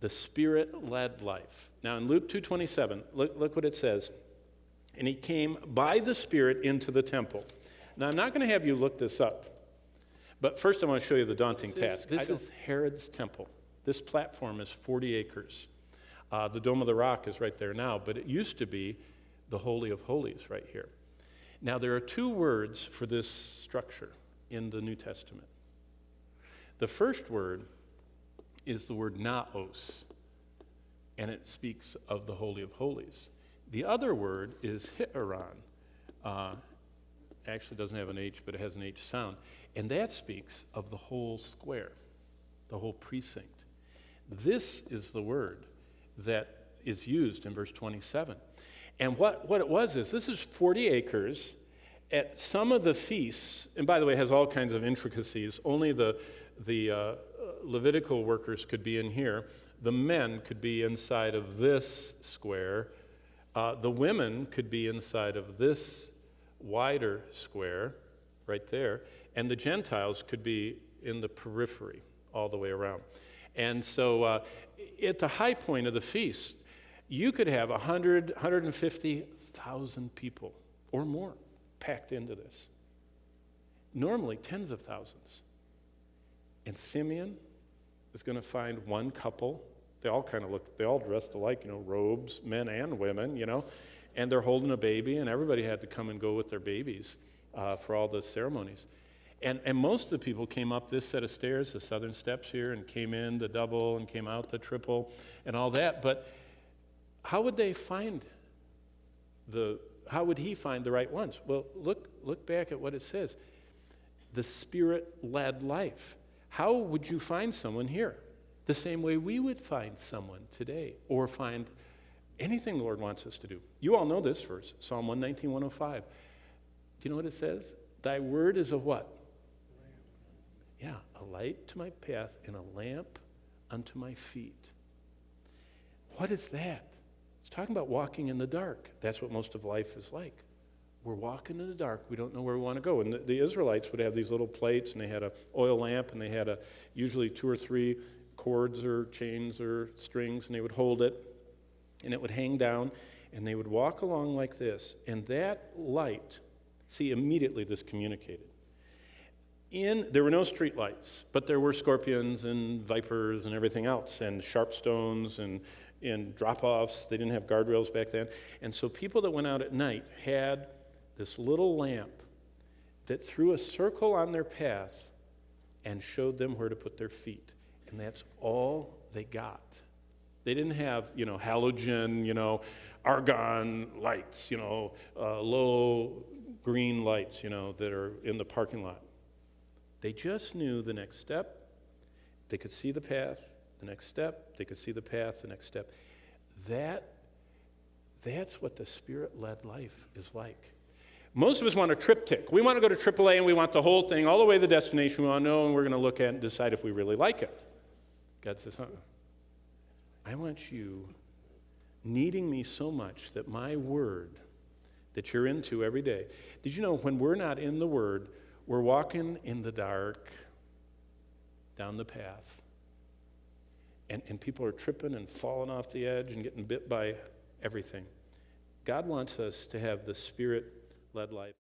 The Spirit-led life. Now in Luke 2:27, look what it says. And he came by the Spirit into the temple. Now I'm not going to have you look this up, but first I want to show you the daunting task. This is Herod's temple. This platform is 40 acres. The Dome of the Rock is right there now, but it used to be the Holy of Holies right here. Now there are two words for this structure in the New Testament. The first word is the word naos, and it speaks of the Holy of Holies. The other word is hieron. Actually doesn't have an H, but it has an H sound. And that speaks of the whole square, the whole precinct. This is the word that is used in verse 27. And what it was is, this is 40 acres. At some of the feasts, and by the way, it has all kinds of intricacies. Only the Levitical workers could be in here. The men could be inside of this square. The women could be inside of this wider square right there. And the Gentiles could be in the periphery all the way around. And so at the high point of the feast, you could have 150,000 people or more packed into this. Normally tens of thousands. And Simeon is going to find one couple. They all kind of look, they all dressed alike, robes, men and women, and they're holding a baby, and everybody had to come and go with their babies for all the ceremonies. And most of the people came up this set of stairs, the southern steps here, and came in the double and came out the triple and all that. But how would they find how would he find the right ones? Well, look back at what it says. The Spirit-led life. How would you find someone here? The same way we would find someone today, or find anything the Lord wants us to do. You all know this verse, Psalm 119, 105. Do you know what it says? Thy word is a what? Yeah, a light to my path and a lamp unto my feet. What is that? It's talking about walking in the dark. That's what most of life is like. We're walking in the dark. We don't know where we want to go. And the Israelites would have these little plates, and they had an oil lamp, and they had usually 2 or 3 cords or chains or strings, and they would hold it, and it would hang down, and they would walk along like this. And that light, see, immediately this communicated. There were no street lights, but there were scorpions and vipers and everything else, and sharp stones and drop-offs. They didn't have guardrails back then. And so people that went out at night had this little lamp that threw a circle on their path and showed them where to put their feet. And that's all they got. They didn't have, halogen, argon lights, low green lights, that are in the parking lot. They just knew the next step. They could see the path, the next step. They could see the path, the next step. That's what the Spirit-led life is like. Most of us want a triptych. We want to go to AAA, and we want the whole thing, all the way to the destination we want to know, and we're going to look at it and decide if we really like it. God says, I want you needing me so much that my word that you're into every day. Did you know when we're not in the word, we're walking in the dark down the path, and people are tripping and falling off the edge and getting bit by everything. God wants us to have the Spirit-led life.